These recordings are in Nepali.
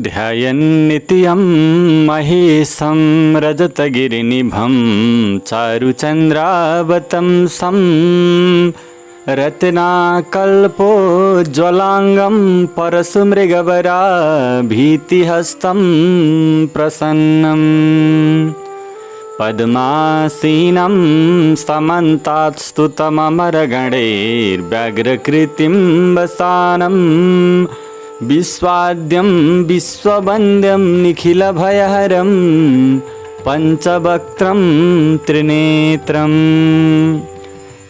ध्यायन्नित्यं महेशं रजतगिरिनिभं चारुचन्द्रावतंसं रत्नाकल्पोज्ज्वलाङ्गं परशुमृगवराभीतिहस्तं प्रसन्नं पद्मासीनं समन्तात् स्तुतममरगणैर्व्याघ्रकृतिं वसानं विश्वाद्यं विश्ववन्द्यं निखिलभयहरं पञ्चवक्त्रं त्रिनेत्रम्।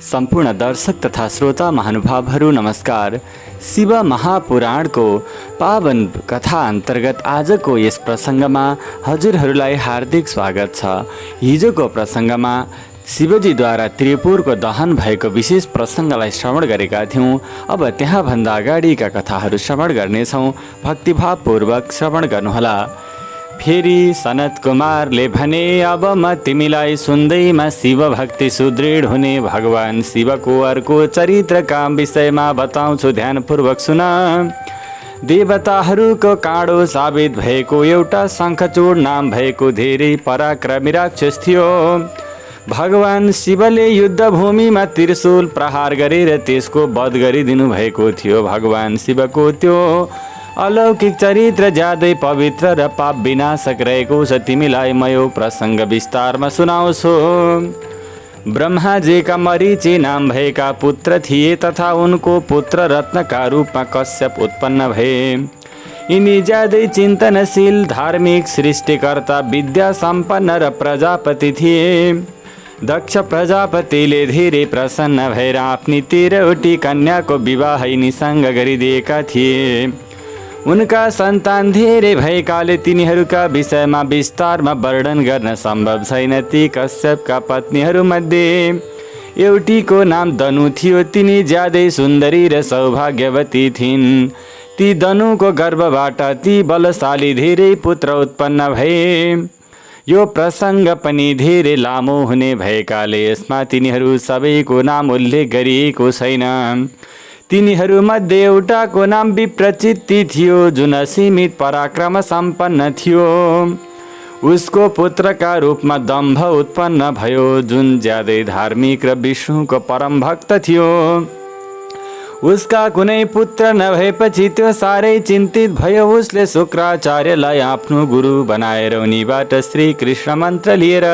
सम्पूर्ण दर्शक तथा श्रोता महानुभावहरू नमस्कार। शिव महापुराणको पावन कथा अन्तर्गत आजको यस प्रसङ्गमा हजुरहरूलाई हार्दिक स्वागत छ। हिजोको प्रसङ्गमा शिवजीद्वारा त्रिपुरको दहन भएको विशेष प्रसङ्गलाई श्रवण गरेका थियौँ। अब त्यहाँभन्दा अगाडिका कथाहरू श्रवण गर्नेछौँ। भक्तिभावपूर्वक श्रवण गर्नुहोला। फेरि सनत कुमारले भने, अब म तिमीलाई सुन्दैमा शिव भक्ति सुदृढ हुने भगवान शिवको अर्को चरित्रका विषयमा बताउँछु, ध्यानपूर्वक सुन। देवताहरूको काँडो साबित भएको एउटा शङ्खचूड नाम भएको धेरै पराक्रमी राक्षस थियो। भगवान शिवले युद्धभूमिमा त्रिशूल प्रहार गरेर त्यसको वध गरिदिनु भएको थियो। भगवान शिवको त्यो अलौकिक चरित्र ज्यादै पवित्र र पाप विनाशक रहेको छ। तिमीलाई म यो प्रसङ्ग विस्तारमा सुनाउँछु। ब्रह्माजीका मरीचि नाम भएका पुत्र थिए तथा उनको पुत्र रत्नका रूपमा कश्यप उत्पन्न भए। यिनी ज्यादै चिन्तनशील, धार्मिक, सृष्टिकर्ता, विद्या सम्पन्न र प्रजापति थिए। दक्ष प्रजापतिले धेरै प्रसन्न भएर आफ्नी 13वटी कन्याको विवाह यिनीसँग गरिदिएका थिए। उनका सन्तान धेरै भएकाले तिनीहरूका विषयमा विस्तारमा वर्णन गर्न सम्भव छैन। ती कश्यपका पत्नीहरूमध्ये एउटीको नाम दनु थियो। तिनी ज्यादै सुन्दरी र सौभाग्यवती थिइन्। ती दनुको गर्भबाट ती बलशाली धेरै पुत्र उत्पन्न भए। यो प्रसङ्ग पनि धेरै लामो हुने भएकाले यसमा तिनीहरू सबैको नाम उल्लेख गरिएको छैन। तिनीहरूमध्ये एउटाको नाम विप्रचित्ति थियो, जुन असीमित पराक्रम सम्पन्न थियो। उसको पुत्रका रूपमा दम्भ उत्पन्न भयो, जुन ज्यादै धार्मिक र विष्णुको परम भक्त थियो। उसका कुनै पुत्र नभएपछि त्यो साह्रै चिन्तित भयो। उसले शुक्राचार्यलाई आफ्नो गुरु बनाएर उनीबाट श्रीकृष्ण मन्त्र लिएर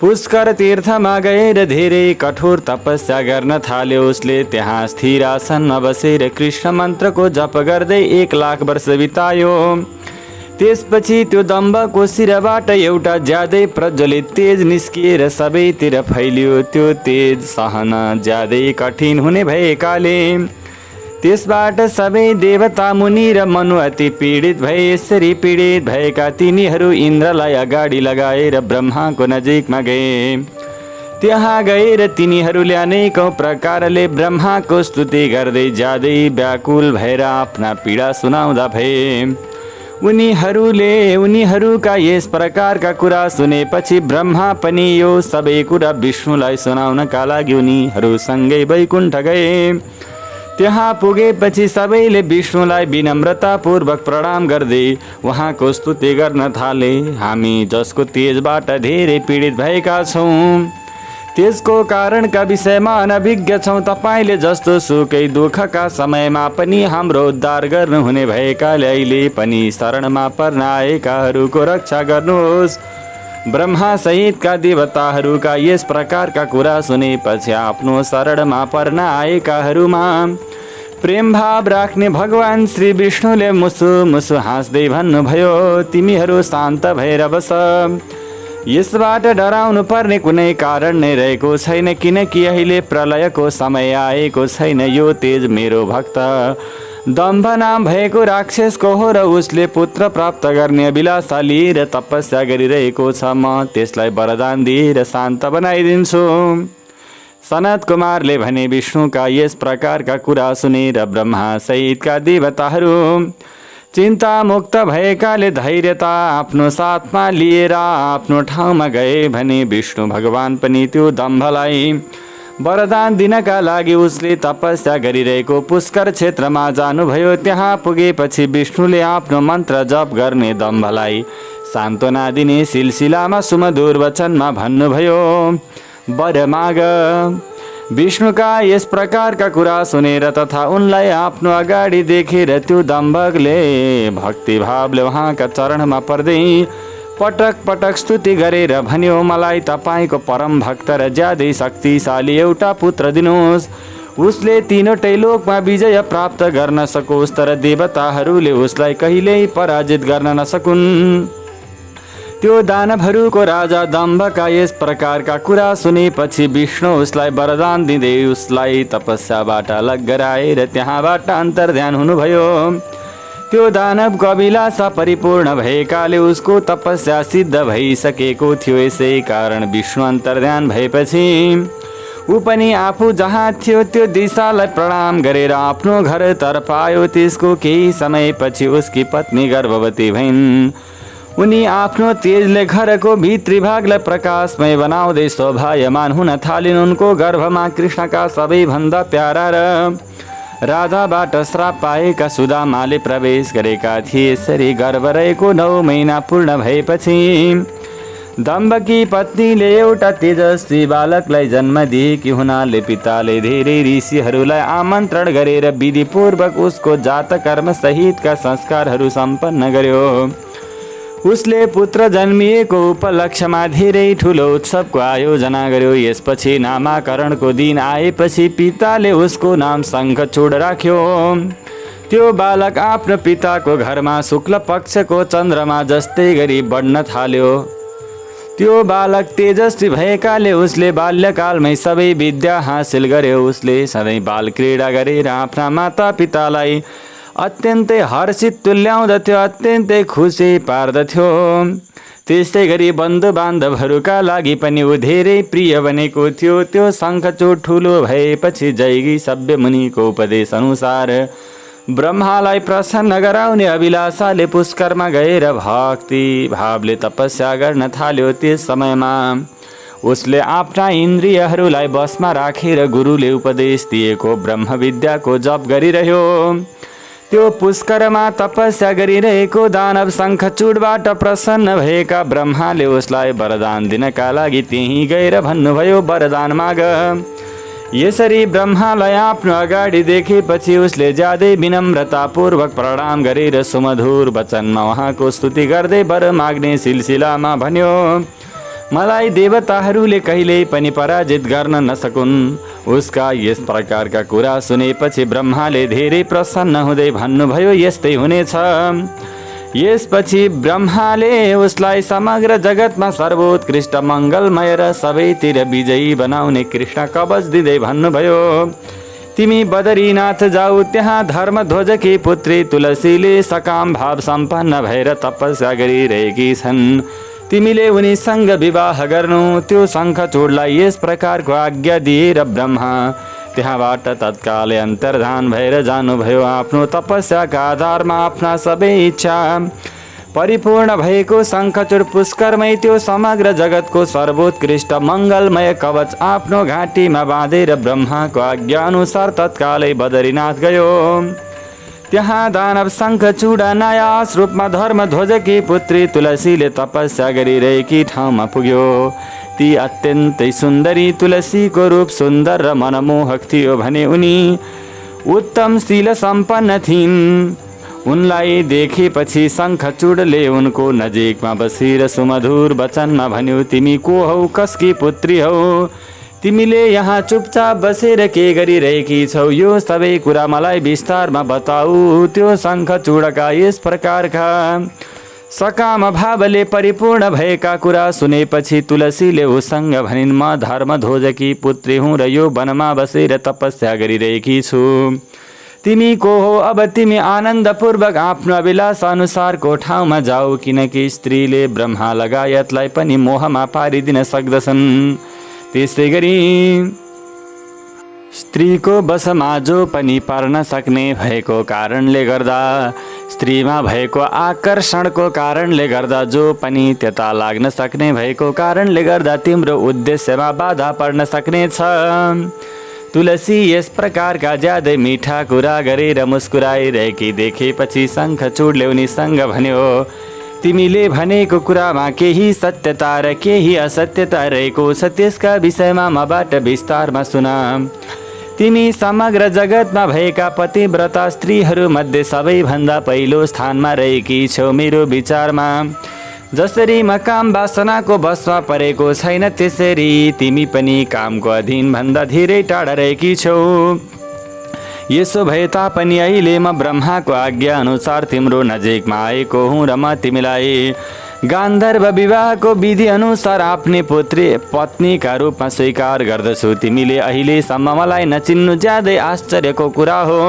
पुष्कर तीर्थमा गएर धेरै कठोर तपस्या गर्न थाल्यो। उसले त्यहाँ स्थिर आसनमा बसेर कृष्ण मन्त्रको जप गर्दै 1,00,000 वर्ष बितायो। त्यसपछि त्यो दम्भको शिरबाट एउटा ज्यादै प्रज्वलित तेज निस्किएर सबैतिर फैलियो। त्यो तेज सहन ज्यादै कठिन हुने भएकाले त्यसबाट सबै देवता, मुनि र मनु अति पीडित भए। यसरी पीडित भएका तिनीहरू इन्द्रलाई अगाडि लगाएर ब्रह्माको नजिकमा गए। त्यहाँ गएर तिनीहरूले अनेकौँ प्रकारले ब्रह्माको स्तुति गर्दै ज्यादै व्याकुल भएर आफ्ना पीडा सुनाउँदा भए। उनीहरूका यस प्रकारका कुरा सुनेपछि ब्रह्मा पनि यो सबै कुरा विष्णुलाई सुनाउनका लागि उनीहरूसँगै वैकुण्ठ गए। त्यहाँ पुगेपछि सबैले विष्णुलाई विनम्रतापूर्वक प्रणाम गर्दै उहाँको स्तुति गर्न थाले। हामी जसको तेजबाट धेरै पीडित भएका छौँ, त्यसको कारणका विषयमा अनभिज्ञ छौँ। तपाईँले जस्तो सुकै दुःखका समयमा पनि हाम्रो उद्धार गर्नुहुने भएकाले अहिले पनि शरणमा पर्न आएकाहरूको रक्षा गर्नुहोस्। ब्रह्मा सहितका देवताहरूका यस प्रकारका कुरा सुनेपछि आफ्नो शरणमा पर्न आएकाहरूमा प्रेम भाव राख्ने भगवान श्री विष्णुले मुसु मुसु हाँस्दै भन्नुभयो, तिमीहरू शान्त भएर बस। यसबाट डराउनु पर्ने कुनै कारण नै रहेको छैन, किनकि अहिले प्रलयको समय आएको छैन। यो तेज मेरो भक्त दम्भ नाम भएको राक्षसको हो र उसले पुत्र प्राप्त गर्ने अभिलाषाली र तपस्या गरिरहेको छ। म त्यसलाई वरदान दिएर शान्त बनाइदिन्छु। सनत कुमारले भने, विष्णुका यस प्रकारका कुरा सुनेर ब्रह्मा सहितका देवताहरू चिन्ता मुक्त भएकाले धैर्यता आफ्नो साथमा लिएर आफ्नो ठाउँमा गए भने विष्णु भगवान पनि त्यो दम्भलाई वरदान दिनका लागि उसले तपस्या गरिरहेको पुष्कर क्षेत्रमा जानुभयो। त्यहाँ पुगेपछि विष्णुले आफ्नो मन्त्र जप गर्ने दम्भलाई सान्त्वना दिने सिलसिलामा सुमधुर वचनमा भन्नुभयो, वर माग। विष्णुका यस प्रकारका कुरा सुनेर तथा उनलाई आफ्नो अगाडि देखेर त्यो दम्भकले भक्तिभावले उहाँका चरणमा पर्दै पटक पटक स्तुति गरेर भन्यो, मलाई तपाईँको परम भक्त र ज्यादै शक्तिशाली एउटा पुत्र दिनुहोस्। उसले तीनवटै लोकमा विजय प्राप्त गर्न सकोस्, तर देवताहरूले उसलाई कहिल्यै पराजित गर्न नसकुन्। त्यो दानवहरूको राजा दम्भका यस प्रकारका कुरा सुनेपछि विष्णु उसलाई वरदान दिँदै उसलाई तपस्याबाट अलग गराएर त्यहाँबाट अन्तर्ध्यान हुनुभयो। त्यो दानवको अभिलाषा परिपूर्ण भएकाले उसको तपस्या सिद्ध भइसकेको थियो। यसै कारण विष्णु अन्तर्ध्यान भएपछि ऊ पनि आफू जहाँ थियो त्यो दिशालाई प्रणाम गरेर आफ्नो घरतर्फ आयो। त्यसको केही समयपछि उसकी पत्नी गर्भवती भइन्। उनी आफ्नो तेजले घरको भित्री भागलाई प्रकाशमय बनाउँदै शोभायमान हुन थालिन्। उनको गर्भमा कृष्णका सबैभन्दा प्यारा र राजाबाट श्राप पाएका सुदामाले प्रवेश गरेका थिए। यसरी गर्भ रहेको 9 महिना पूर्ण भएपछि दम्भकी पत्नीले एउटा तेजस्वी बालकलाई जन्म दिएकी हुनाले पिताले धेरै ऋषिहरूलाई आमन्त्रण गरेर विधिपूर्वक उसको जातकर्म सहितका संस्कारहरू सम्पन्न गर्यो। उसले पुत्र जन्मिएको उपलक्ष्यमा धेरै ठुलो उत्सवको आयोजना गर्यो। यसपछि नामाकरणको दिन आएपछि पिताले उसको नाम शङ्खचूड राख्यो। त्यो बालक आफ्नो पिताको घरमा शुक्ल पक्षको चन्द्रमा जस्तै गरी बढ्न थाल्यो। त्यो बालक तेजस्वी भएकाले उसले बाल्यकालमै सबै विद्या हासिल गर्यो। उसले सधैँ बाल क्रीडा गरेर आफ्ना माता पितालाई अत्यन्तै हर्षित तुल्याउँदथ्यो, अत्यन्तै खुसी पार्दथ्यो। त्यस्तै गरी बन्धु बान्धवहरूका लागि पनि ऊ धेरै प्रिय बनेको थियो। त्यो शङ्खचूड ठुलो भएपछि जैगी सभ्य मुनिको उपदेश अनुसार ब्रह्मालाई प्रसन्न गराउने अभिलाषाले पुष्करमा गएर भक्ति भावले तपस्या गर्न थाल्यो। त्यस समयमा उसले आफ्ना इन्द्रियहरूलाई बसमा राखेर गुरुले उपदेश दिएको ब्रह्म विद्याको जप गरिरह्यो। त्यो पुष्करमा तपस्या गरिरहेको दानव शङ्खचूडबाट प्रसन्न भएका ब्रह्माले उसलाई वरदान दिनका लागि त्यहीँ गएर भन्नुभयो, वरदान माग। यसरी ब्रह्मालाई आफ्नो अगाडि देखेपछि उसले ज्यादै विनम्रतापूर्वक प्रणाम गरेर सुमधुर वचनमा उहाँको स्तुति गर्दै वर माग्ने सिलसिलामा भन्यो, मलाई देवताहरूले कहिल्यै पनि पराजित गर्न नसकुन्। उसका यस प्रकारका कुरा सुनेपछि ब्रह्माले धेरै प्रसन्न हुँदै भन्नुभयो, यस्तै हुनेछ। यसपछि ब्रह्माले उसलाई समग्र जगतमा सर्वोत्कृष्ट मङ्गलमय र सबैतिर विजयी बनाउने कृष्ण कवच दिँदै भन्नुभयो, तिमी बदरीनाथ जाऊ। त्यहाँ धर्मध्वजकी पुत्री तुलसीले सकाम भाव सम्पन्न भएर तपस्या गरिरहेकी छन्। तिमीले उनीसँग विवाह गर्नु। त्यो शङ्खचूडलाई यस प्रकारको आज्ञा दिएर ब्रह्मा त्यहाँबाट तत्कालै अन्तर्धान भएर जानुभयो। आफ्नो तपस्याका आधारमा आफ्ना सबै इच्छा परिपूर्ण भएको शङ्खचूड पुष्करमै त्यो समग्र जगतको सर्वोत्कृष्ट मङ्गलमय कवच आफ्नो घाँटीमा बाँधेर ब्रह्माको आज्ञा अनुसार तत्कालै बदरीनाथ गयो। त्यहाँ दानव शङ्खचूड नायास रूपमा धर्मध्वजकी पुत्री तुलसीले तपस्या गरिरहेकी ठाउँमा पुग्यो। ती अत्यन्तै सुन्दरी तुलसीको रूप सुन्दर र मनमोहक थियो भने उनी उत्तम शील सम्पन्न थिइन्। उनलाई देखेपछि शङ्खचूडले उनको नजिकमा बसेर सुमधुर वचनमा भन्यो, तिमी को हौ, कसकी पुत्री हौ? तिमीले यहाँ चुपचाप बसेर के गरिरहेकी छौ? यो सबै कुरा मलाई विस्तारमा बताऊ। त्यो शङ्खचूडका यस प्रकारका सकाम भावले परिपूर्ण भएका कुरा सुनेपछि तुलसीले उसँग भनिन्, म धर्मध्वजकी पुत्री हुँ र यो वनमा बसेर तपस्या गरिरहेकी छु। तिमी को हो? अब तिमी आनन्दपूर्वक आफ्नो अभिलाषा अनुसारको ठाउँमा जाऊ, किनकि स्त्रीले ब्रह्मा लगायतलाई पनि मोहमा पारिदिन सक्दछन्। त्यसै गरी स्त्रीको बसमा जो पनि पर्न सक्ने भएको कारणले गर्दा, स्त्रीमा भएको आकर्षणको कारणले गर्दा जो पनि त्यता लाग्न सक्ने भएको कारणले गर्दा तिम्रो उद्देश्यमा बाधा पर्न सक्नेछ। तुलसी यस प्रकारका ज्यादै मिठा कुरा गरेर मुस्कुराइरहेकी देखेपछि शङ्खचूडले उनीसँग भन्यो, तिमीले भनेको कुरामा केही सत्यता र केही असत्यता रहेको छ, त्यसका विषयमा मबाट विस्तारमा सुन। तिमी समग्र जगतमा भएका पतिव्रता स्त्रीहरूमध्ये सबैभन्दा पहिलो स्थानमा रहेकी छौ मेरो विचारमा। जसरी म काम वासनाको बसमा परेको छैन, त्यसरी तिमी पनि कामको अधीन भन्दा धेरै टाढा रहेकी छौ। यसो भए तापनि अहिले म ब्रह्माको आज्ञा अनुसार तिम्रो नजिकमा आएको हुँ र म तिमीलाई गान्धर्व विवाहको विधि अनुसार आफ्नै पत्नीका रूपमा स्वीकार गर्दछु। तिमीले अहिलेसम्म मलाई नचिन्नु ज्यादै आश्चर्यको कुरा हो।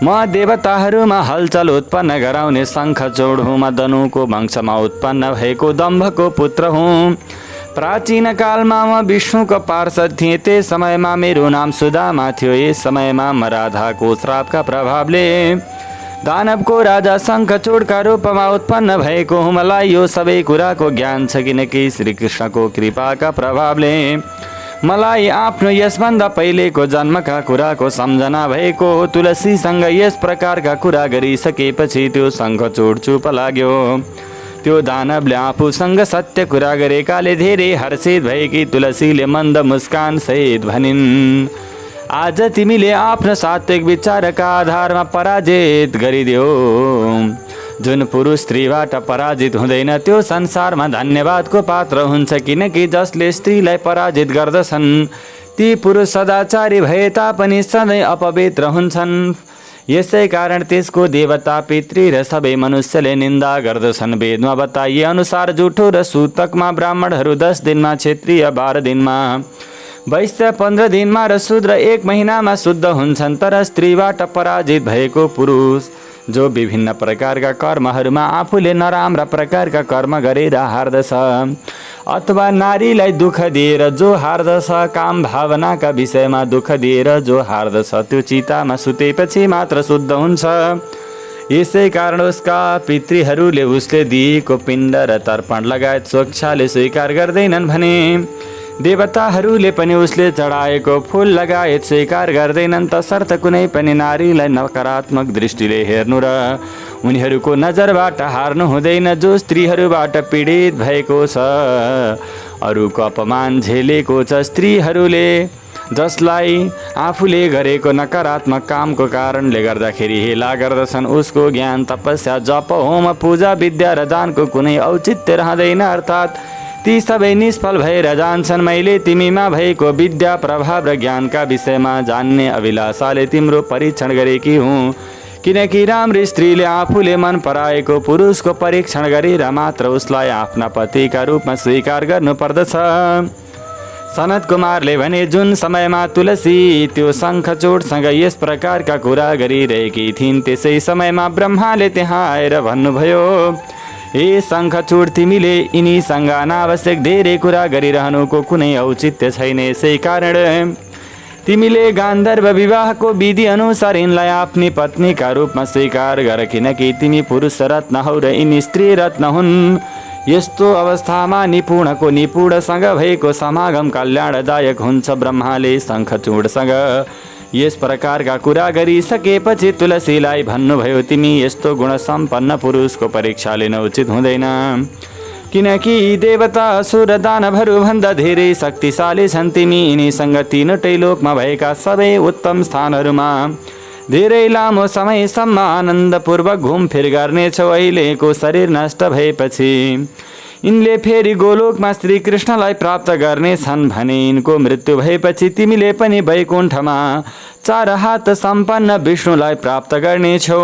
म देवताहरूमा हलचल उत्पन्न गराउने शङ्खचूड हुँ। म दनुको वंशमा उत्पन्न भएको दम्भको पुत्र हुँ। प्राचीन कालमा म विष्णुको पार्षद थिएँ। त्यस समयमा मेरो नाम सुदामा थियो। यस समयमा म राधाको श्रापका प्रभावले दानवको राजा शङ्खचूडका रूपमा उत्पन्न भएको हुँ। मलाई यो सबै कुराको ज्ञान छ, किनकि श्रीकृष्णको कृपाका प्रभावले मलाई आफ्नो यसभन्दा पहिलेको जन्मका कुराको सम्झना भएको हो। तुलसीसँग यस प्रकारका कुरा गरिसकेपछि त्यो शङ्खचूड चुप लाग्यो। त्यो दानवले आफूसँग सत्य कुरा गरेकाले धेरै हर्षित भएकी तुलसीले मन्द मुस्कान सहित भनिन्, आज तिमीले आफ्नो सात्विक विचारका आधारमा पराजित गरिदियो। जुन पुरुष स्त्रीबाट पराजित हुँदैन त्यो संसारमा धन्यवादको पात्र हुन्छ, किनकि जसले स्त्रीलाई पराजित गर्दछन् ती पुरुष सदाचारी भए तापनि सधैँ अपवित्र हुन्छन्। यसै कारण त्यसको देवता, पितृ र सबै मनुष्यले निन्दा गर्दछन्। वेदमा बताइए अनुसार जुठो र सूतकमा ब्राह्मणहरू 10 दिनमा, क्षत्रिय 12 दिनमा, वैश्य 15 दिनमा र शूद्र 1 महिनामा शुद्ध हुन्छन्। तर स्त्रीबाट पराजित भएको पुरुष जो विभिन्न प्रकारका कर्महरूमा आफूले नराम्रा प्रकारका कर्म गरेर हार्दछ, अथवा नारीलाई दुःख दिएर जो हार्दछ, काम भावनाका विषयमा दुःख दिएर जो हार्दछ, त्यो चितामा सुतेपछि मात्र शुद्ध हुन्छ। यसै कारण उसका पितृहरूले उसले दिएको पिण्ड र तर्पण लगायत स्वच्छाले स्वीकार गर्दैनन् भने देवताहरूले पनि उसले चढाएको फूल लगायत स्वीकार गर्दैनन्। तसर्थ कुनै पनि नारीलाई नकारात्मक दृष्टिले हेर्नु र उनीहरूको नजरबाट हार्नु हुँदैन। जो स्त्रीहरूबाट पीडित भएको छ, अरूको अपमान झेलेको छ, स्त्रीहरूले जसलाई आफूले गरेको नकारात्मक कामको कारणले गर्दाखेरि हेला गर्दछन्, उसको ज्ञान, तपस्या, जप, होम, पूजा, विद्या र दानको कुनै औचित्य रहँदैन, अर्थात् ती सबै निष्फल भएर जान्छन्। मैले तिमीमा भएको विद्या, प्रभाव र ज्ञानका विषयमा जान्ने अभिलाषाले तिम्रो परीक्षण गरेकी हुँ, किनकि राम्री स्त्रीले आफूले मन पराएको पुरुषको परीक्षण गरेर मात्र उसलाई आफ्ना पतिका रूपमा स्वीकार गर्नुपर्दछ। सनत कुमारले भने, जुन समयमा तुलसी त्यो शङ्खचूडसँग यस प्रकारका कुरा गरिरहेकी थिइन्, त्यसै समयमा ब्रह्माले त्यहाँ आएर भन्नुभयो, हे शङ्खचूड, तिमीले यिनीसँग अनावश्यक धेरै कुरा गरिरहनुको कुनै औचित्य छैन। यसै कारण तिमीले गान्धर्व विवाहको विधि अनुसार यिनलाई आफ्नी पत्नीका रूपमा स्वीकार गर, किनकि तिमी पुरुष रत्न हौ र यिनी स्त्री रत्न हुन्। यस्तो अवस्थामा निपुणको निपुणसँग भएको समागम कल्याणदायक हुन्छ। ब्रह्माले शङ्खचूडसँग यस प्रकारका कुरा गरिसकेपछि तुलसीलाई भन्नुभयो, तिमी यस्तो गुणसम्पन्न पुरुषको परीक्षा लिन उचित हुँदैन, किनकि देवता, असुर, दानवहरू भन्दा धेरै शक्तिशाली छन्। तिमी यिनीसँग तीनटै लोकमा भएका सबै उत्तम स्थानहरूमा धेरै लामो समयसम्म आनन्दपूर्वक घुमफिर गर्नेछौ। अहिलेको शरीर नष्ट भएपछि यिनले फेरि गोलोकमा श्रीकृष्णलाई प्राप्त गर्नेछन् भने यिनको मृत्यु भएपछि तिमीले पनि वैकुण्ठमा 4 हात सम्पन्न विष्णुलाई प्राप्त गर्नेछौ।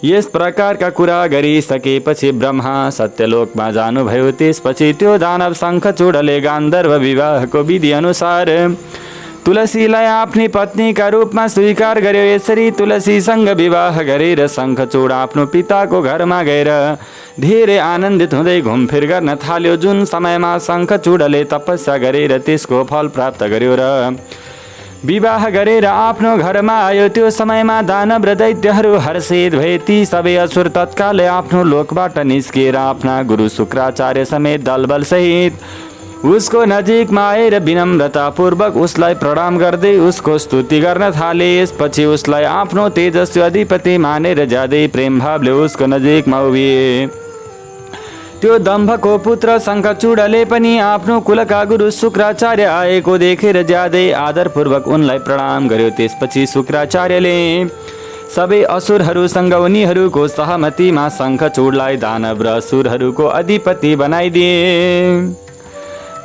यस प्रकारका कुरा गरिसकेपछि ब्रह्मा सत्यलोकमा जानुभयो। त्यसपछि त्यो दानव शङ्खचूडले गान्धर्व विवाहको विधि अनुसार तुलसीलाई आफ्नी पत्नीका रूपमा स्वीकार गर्यो। यसरी तुलसीसँग विवाह गरेर शङ्खचूड आफ्नो पिताको घरमा गएर धेरै आनन्दित हुँदै घुमफिर गर्न थाल्यो। जुन समयमा शङ्खचूडले तपस्या गरेर त्यसको फल प्राप्त गर्यो र विवाह गरेर आफ्नो घरमा आयो। त्यो समयमा दानव र दैत्यहरू हर्षित भए। ती सबै असुर तत्कालै आफ्नो लोकबाट निस्किएर आफ्ना गुरु शुक्राचार्य समेत दलबल सहित उसको नजिकमा आएर विनम्रतापूर्वक उसलाई प्रणाम गर्दै उसको स्तुति गर्न थाले। यसपछि उसलाई आफ्नो तेजस्वी अधिपति मानेर ज्यादै प्रेम भावले उसको नजिकमा उभिए। त्यो दम्भको पुत्र शङ्खचूडले पनि आफ्नो कुलका गुरु शुक्राचार्य आएको देखेर ज्यादै आदरपूर्वक उनलाई प्रणाम गर्यो। त्यसपछि शुक्राचार्यले सबै असुरहरूसँग उनीहरूको सहमतिमा शङ्खचूडलाई दानव र असुरहरूको अधिपति बनाइदिए।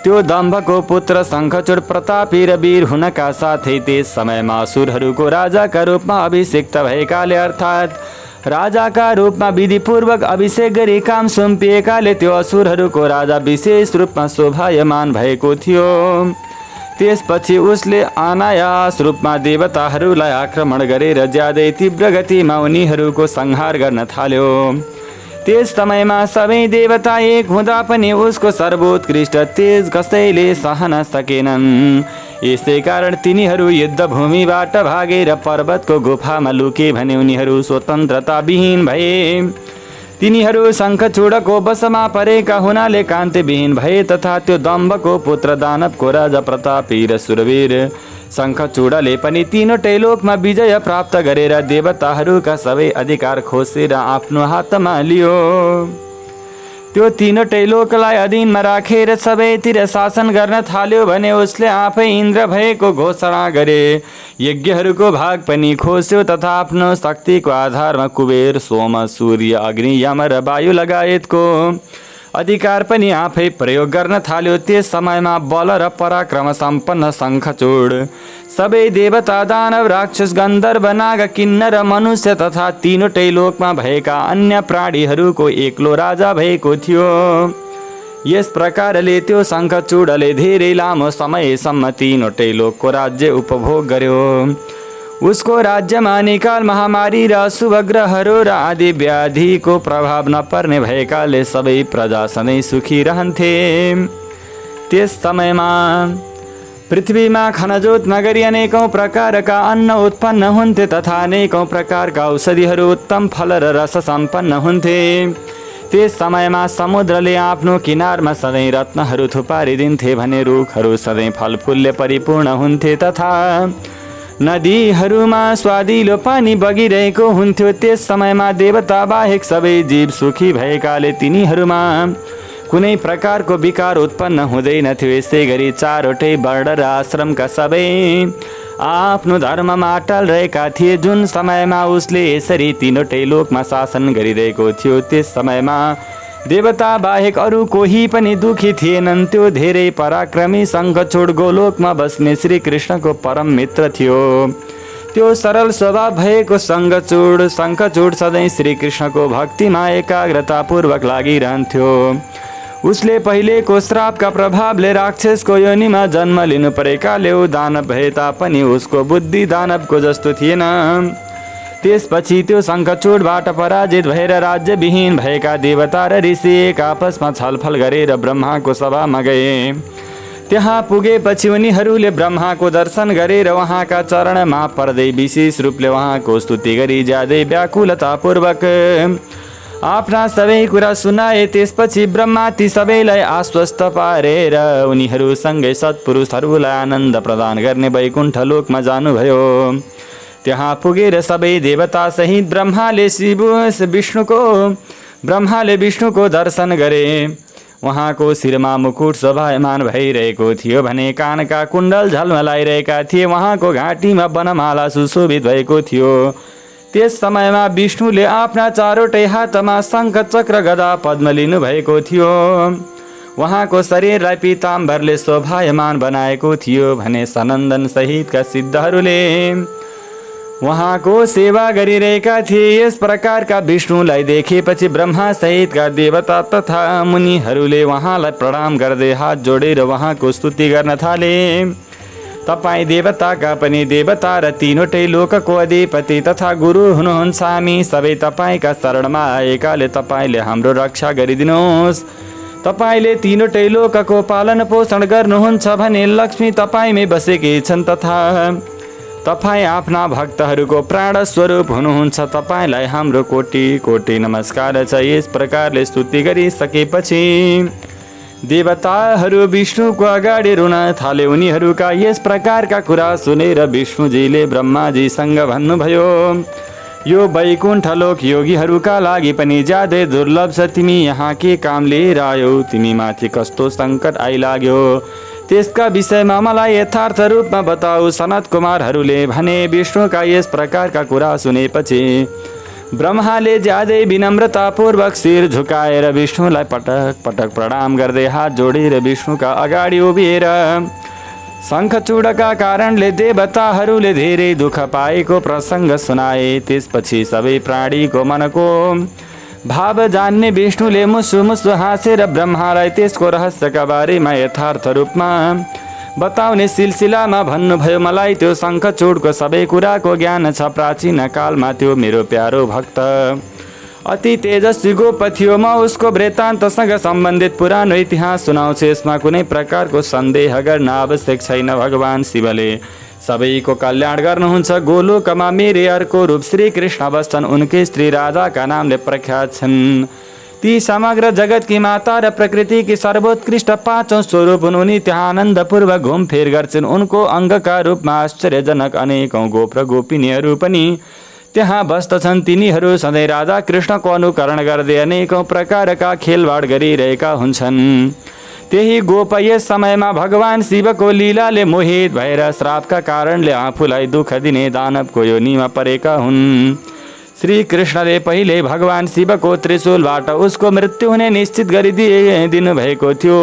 त्यो दम्भको पुत्र शङ्खचूड प्रतापी र वीर हुनका साथै त्यस समयमा असुरहरूको राजाका रूपमा अभिषिक्त भएकाले अर्थात् राजाका रूपमा विधिपूर्वक अभिषेक गरी काम सुम्पिएकाले त्यो असुरहरूको राजा विशेष रूपमा शोभायमान भएको थियो। त्यसपछि उसले अनायास रूपमा देवताहरूलाई आक्रमण गरेर ज्यादै तीव्र गतिमा उनीहरूको संहार गर्न थाल्यो। त्यस समयमा सबै देवता एक हुँदा पनि उसको सर्वोत्कृष्ट तेज कसैले सहन सकेनन्। यसै कारण तिनीहरू युद्धभूमिबाट भागेर पर्वतको गुफामा लुके भने उनीहरू स्वतन्त्रताविहीन भए। तिनीहरू शङ्खचूडको वशमा परेका हुनाले कान्तिविहीन भए तथा त्यो दम्भको पुत्र दानवको राजा प्रतापी र सुरवीर शङ्खचूडले पनि तीनवटै लोकमा विजय प्राप्त गरेर देवताहरूका सबै अधिकार खोसेर आफ्नो हातमा लियो। त्यो तीनवटै लोकलाई अधीनमा राखेर सबैतिर शासन गर्न थाल्यो भने उसले आफै इन्द्र भएको घोषणा गरे। यज्ञहरूको भाग पनि खोस्यो तथा आफ्नो शक्तिको आधारमा कुबेर, सोम, सूर्य, अग्नि, यम र वायु लगायतको अधिकार पनि आफै प्रयोग गर्न थाल्यो। त्यस समयमा बल र पराक्रम सम्पन्न शङ्खचूड सबै देवता, दानव, राक्षस, गन्धर्व, नाग, किन्नर, मनुष्य तथा तीनवटै लोकमा भएका अन्य प्राणीहरूको एक्लो राजा भएको थियो। यस प्रकारले त्यो शङ्खचूडले धेरै लामो समयसम्म तीनवटै लोकको राज्य उपभोग गर्यो। उसको राज्यमा निकाल, महामारी र अशुभ ग्रहहरू र आदि व्याधिको प्रभाव नपर्ने भएकाले सबै प्रजा सधैँ सुखी रहन्थे। त्यस समयमा पृथ्वीमा खनजोत नगरी अनेकौं प्रकारका अन्न उत्पन्न हुन्थे तथा अनेकौं प्रकारका औषधिहरू, उत्तम फल र रस सम्पन्न हुन्थे। त्यस समयमा समुद्रले आफ्नो किनारमा सधैँ रत्नहरू थुपारिदिन्थे भने रुखहरू सधैँ फलफुलले परिपूर्ण हुन्थे तथा नदीहरूमा स्वादिलो पानी बगिरहेको हुन्थ्यो। त्यस समयमा देवता बाहेक सबै जीव सुखी भएकाले तिनीहरूमा कुनै प्रकारको विकार उत्पन्न हुँदैनथ्यो। यसै गरी चारवटै वर्ण र आश्रमका सबै आफ्नो धर्ममा अटल रहेका थिए। जुन समयमा उसले यसरी तीनवटै लोकमा शासन गरिरहेको थियो त्यस समयमा देवता बाहेक अरू कोही पनि दुखी थिएनन्। त्यो धेरै पराक्रमी शङ्खचूड गोलोकमा बस्ने श्री कृष्णको परम मित्र थियो। त्यो सरल स्वभाव भएको शङ्खचूड सधैँ श्री कृष्णको भक्तिमा एकाग्रतापूर्वक लागिरहन्थ्यो। उसले पहिलेको श्रापका प्रभावले राक्षसको योनिमा जन्म लिनु परेकाले ऊ दानव भए तापनि उसको बुद्धि दानवको जस्तो थिएन। त्यसपछि त्यो शङ्खचूडबाट पराजित भएर राज्यविहीन भएका देवता र ऋषि एक आपसमा छलफल गरेर ब्रह्माको सभामा गए। त्यहाँ पुगेपछि उनीहरूले ब्रह्माको दर्शन गरेर उहाँका चरणमा पर्दै विशेष रूपले उहाँको स्तुति गरी ज्यादै व्याकुलतापूर्वक आफ्ना सबै कुरा सुनाए। त्यसपछि ब्रह्मा ती सबैलाई आश्वस्त पारेर उनीहरूसँगै सत्पुरुषहरूलाई आनन्द प्रदान गर्ने वैकुण्ठ लोकमा जानुभयो। त्यहाँ पुगेर सबै देवता सहित ब्रह्माले विष्णुको दर्शन गरे। उहाँको शिरमा मुकुट शोभायमान भइरहेको थियो भने कानका कुण्डल झलमलाइरहेका थिए। उहाँको घाँटीमा वनमाला सुशोभित भएको थियो। त्यस समयमा विष्णुले आफ्ना चारवटै हातमा शङ्ख, चक्र, गदा, पद्म लिनु भएको थियो। उहाँको शरीरलाई पीताम्बरले शोभायमान बनाएको थियो भने सनन्दन सहितका सिद्धहरूले उहाँको सेवा गरिरहेका थिए। यस प्रकारका विष्णुलाई देखेपछि ब्रह्मा सहितका देवता तथा मुनिहरूले उहाँलाई प्रणाम गर्दै हात जोडेर उहाँको स्तुति गर्न थाले। तपाईँ देवताका पनि देवता र तीनवटै लोकको अधिपति तथा गुरु हुनुहुन्छ। हामी सबै तपाईँका शरणमा आएकाले तपाईँले हाम्रो रक्षा गरिदिनुहोस्। तपाईले तीनवटै लोकको पालन पोषण गर्नुहुन्छ भने लक्ष्मी तपाईमै बसेकी छन् तथा तपाईँ आफ्ना भक्तहरूको प्राण स्वरूप हुनुहुन्छ। तपाईँलाई हाम्रो कोटि कोटि नमस्कार छ। यस प्रकारले स्तुति गरिसकेपछि देवताहरू विष्णुको अगाडि रुन थाले। उनीहरूका यस प्रकारका कुरा सुनेर विष्णुजीले ब्रह्माजीसँग भन्नुभयो, यो वैकुण्ठ लोक योगीहरूका लागि पनि ज्यादै दुर्लभ छ। तिमी यहाँ के काम लिएर आयौ? तिमी माथि कस्तो सङ्कट आइलाग्यो त्यसका विषयमा मलाई यथार्थ रूपमा बताऊ। सनत कुमारहरूले भने। विष्णुका यस प्रकारका कुरा सुनेपछि ब्रह्माले ज्यादै विनम्रतापूर्वक शिर झुकाएर विष्णुलाई पटक पटक प्रणाम गर्दै हात जोडेर विष्णुका अगाडि उभिएर शङ्खचूडका कारणले देवताहरूले धेरै दुःख पाएको प्रसङ्ग सुनाए। त्यसपछि सबै प्राणीको मनको भाव जान्ने विष्णुले मुसु मुसु हाँसेर ब्रह्मालाई त्यसको रहस्यका बारेमा यथार्थ रूपमा बताउने सिलसिलामा भन्नुभयो, मलाई त्यो शङ्खचूडको सबै कुराको ज्ञान छ। प्राचीन कालमा त्यो मेरो प्यारो भक्त अति तेजस्वी गोप थियो। म उसको वृत्तान्तसँग सम्बन्धित पुरानो इतिहास सुनाउँछु। यसमा कुनै प्रकारको सन्देह गर्न आवश्यक छैन। भगवान शिवले सबैको कल्याण गर्नुहुन्छ। गोलोकमा मेरे अर्को रूप श्री कृष्ण बस्छन्। उनके स्त्री राधाका नामले प्रख्यात छन्। ती समग्र जगतकी माता र प्रकृतिकी सर्वोत्कृष्ट पाँचौं स्वरूप हुन्। उनी त्यहाँ आनन्दपूर्वक घुमफिर गर्छन्। उनको अङ्गका रूपमा आश्चर्यजनक अनेकौं गोप र गोपिनीहरू पनि त्यहाँ बस्दछन्। तिनीहरू सधैँ राधा कृष्णको अनुकरण गर्दै अनेकौं प्रकारका खेलवाड गरिरहेका हुन्छन्। त्यही गोप यस समयमा भगवान शिवको लीलाले मोहित भएर श्रापका कारणले आफूलाई दुःख दिने दानवको योनिमा परेका हुन्। श्री कृष्णले पहिले भगवान शिवको त्रिशूलबाट उसको मृत्यु हुने निश्चित गरिदिनु भएको थियो।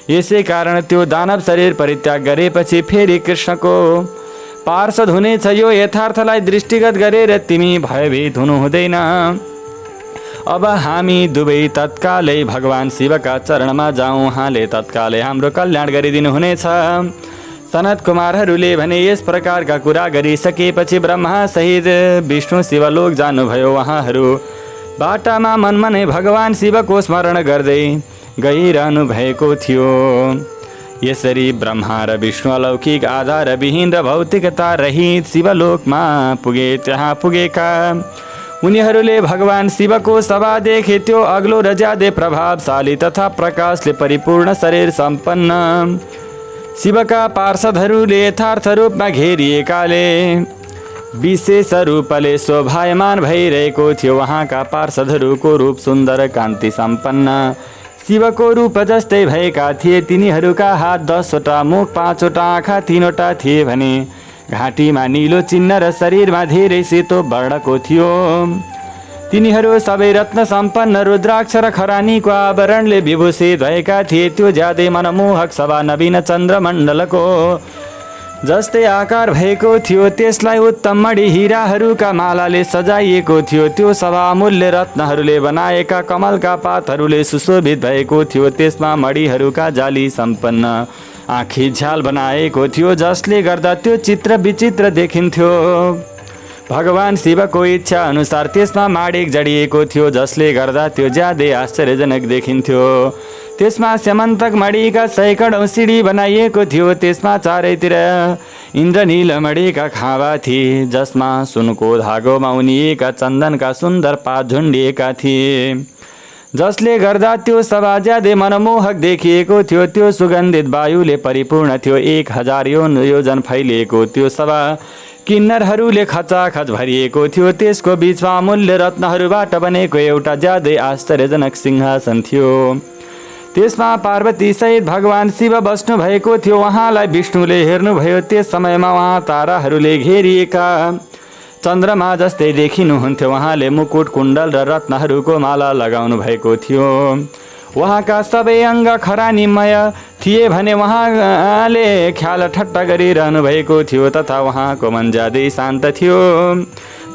यसै कारण त्यो दानव शरीर परित्याग गरेपछि फेरि कृष्णको पार्षद हुनेछ। यो यथार्थलाई दृष्टिगत गरेर तिमी भयभीत हुनु हुँदैन। अब हामी दुवै तत्कालै भगवान शिवका चरणमा जाउँ। उहाँले तत्कालै हाम्रो कल्याण गरिदिनु हुनेछ। सनत कुमारहरूले भने। यस प्रकारका कुरा गरिसकेपछि ब्रह्मा सहित विष्णु शिवलोक जानुभयो। उहाँहरू बाटामा मनमनै भगवान शिवको स्मरण गर्दै गइरहनु भएको थियो। यसरी ब्रह्मा र विष्णु अलौकिक आधार विहीन र भौतिकता रहित शिवलोकमा पुगे। त्यहाँ पुगेका उनीहरूले भगवान शिवको सभा देखे। त्यो अग्लो र ज्यादै प्रभावशाली तथा प्रकाशले परिपूर्ण शरीर सम्पन्न शिवका पार्षदहरूले यथार्थ रूपमा घेरिएकाले विशेष रूपले शोभायमान भइरहेको थियो। उहाँका पार्षदहरूको रूप सुन्दर कान्ति सम्पन्न शिवको रूप जस्तै भएका थिए। तिनीहरूका हात 10वटा, मुख 5वटा, आँखा 3वटा थिए भने घाँटीमा नीलो चिन्ह र शरीरमा धेरै सेतो वर्णको थियो। तिनीहरू सबै रत्न सम्पन्न रुद्राक्ष र खरानीको आवरणले विभूषित भएका थिए। त्यो ज्यादै मनमोहक सभा नवीन चन्द्रमण्डलको जस्तै आकार भएको थियो। त्यसलाई उत्तम मणि हिराहरूका मालाले सजाइएको थियो। त्यो सभा अमूल्य रत्नहरूले बनाएका कमलका पातहरूले सुशोभित भएको थियो। त्यसमा मणिहरूका जाली सम्पन्न आँखी झ्याल बनाएको थियो, जसले गर्दा त्यो चित्र विचित्र देखिन्थ्यो। भगवान शिवको इच्छा अनुसार त्यसमा माणिक जडिएको थियो, जसले गर्दा त्यो ज्यादै आश्चर्यजनक देखिन्थ्यो। त्यसमा स्यमन्तक मणिका सैकडौँ सिडी बनाइएको थियो। त्यसमा चारैतिर इन्द्रनील मणिका खाँबा थिए, जसमा सुनको धागोमा उनिएका चन्दनका सुन्दर पात झुन्डिएका थिए, जसले गर्दा त्यो सभा ज्यादै मनमोहक देखिएको थियो। त्यो सुगन्धित वायुले परिपूर्ण थियो। 1000 योजन फैलिएको त्यो सभा किन्नरहरूले खचाखच भरिएको थियो। त्यसको बीचमा अमूल्य रत्नहरूबाट बनेको एउटा ज्यादै आश्चर्यजनक सिंहासन थियो। त्यसमा पार्वती सहित भगवान शिव बस्नु भएको थियो। उहाँलाई विष्णुले हेर्नुभयो। त्यस समयमा उहाँ ताराहरूले घेरिएका चन्द्रमा जस्तै देखिनुहुन्थ्यो। उहाँले मुकुट, कुण्डल र रत्नहरूको माला लगाउनु भएको थियो। उहाँका सबै अङ्ग खरानीमय थिए भने उहाँले ख्याल ठट्टा गरिरहनु भएको थियो, तथा उहाँको मन ज्यादै शान्त थियो।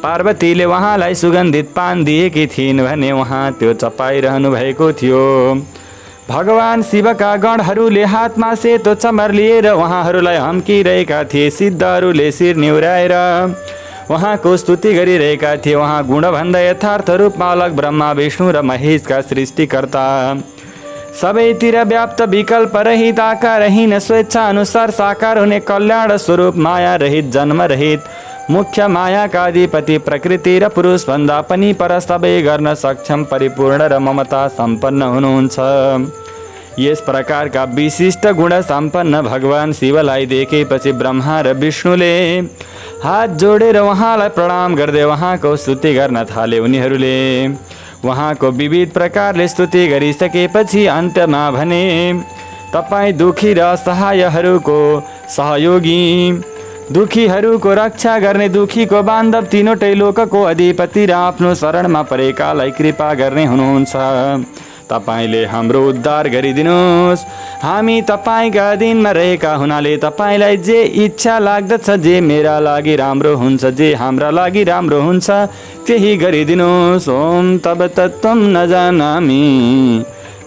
पार्वतीले उहाँलाई सुगन्धित पान दिएकी थिइन् भने उहाँ त्यो चपाइरहनु भएको थियो। भगवान शिवका गणहरूले हातमा सेतो चमर लिएर उहाँहरूलाई हम्किरहेका थिए। सिद्धहरूले शिर निहुराएर उहाँको स्तुति गरिरहेका थिए। उहाँ गुणभन्दा यथार्थ रूपमा अलग ब्रह्मा, विष्णु र महेशका सृष्टिकर्ता सबैतिर व्याप्त विकल्प रहित आकारहीन स्वेच्छा अनुसार साकार हुने कल्याण स्वरूप माया रहित जन्म रहित मुख्य मायाका अधिपति प्रकृति र पुरुष भन्दा पनि पर सबै गर्न सक्षम परिपूर्ण र ममता सम्पन्न हुनुहुन्छ। यस प्रकारका विशिष्ट गुण सम्पन्न भगवान शिवलाई देखेपछि ब्रह्मा र विष्णुले हात जोडेर उहाँलाई प्रणाम गर्दै उहाँको स्तुति गर्न थाले। उनीहरूले उहाँको विविध प्रकारले स्तुति गरिसकेपछि अन्त्यमा भने, तपाईँ दुखी र असहायहरूको सहयोगी, दुखीहरूको रक्षा गर्ने, दुखीको बान्धव, तीनवटै लोकको अधिपति र आफ्नो शरणमा परेकालाई कृपा गर्ने हुनुहुन्छ। तपाईले हाम्रो उद्धार गरिदिनुहोस्। हामी तपाईँका अधीनमा रहेका हुनाले तपाईँलाई जे इच्छा लाग्दछ, जे मेरा लागि राम्रो हुन्छ, जे हाम्रा लागि राम्रो हुन्छ, त्यही गरिदिनुहोस्। ओम तब तत्त्वं न जानामि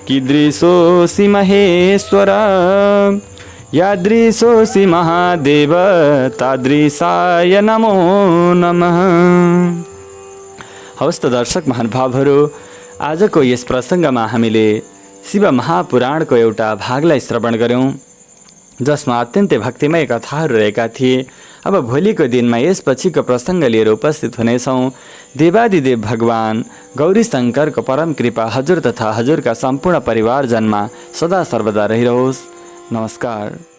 कीदृशोऽसि महेश्वर, यादृशोऽसि महादेव, तादृशाय नमो नमः। हवस् त दर्शक महानुभावहरू, आजको यस प्रसङ्गमा हामीले शिव महापुराणको एउटा भागलाई श्रवण गऱ्यौँ, जसमा अत्यन्तै भक्तिमय कथाहरू रहेका थिए। अब भोलिको दिनमा यसपछिको प्रसङ्ग लिएर उपस्थित हुनेछौँ। देवादिदेव भगवान गौरी शङ्करको परम कृपा हजुर तथा हजुरका सम्पूर्ण परिवारजनमा सदा सर्वदा रहिरहोस्। नमस्कार।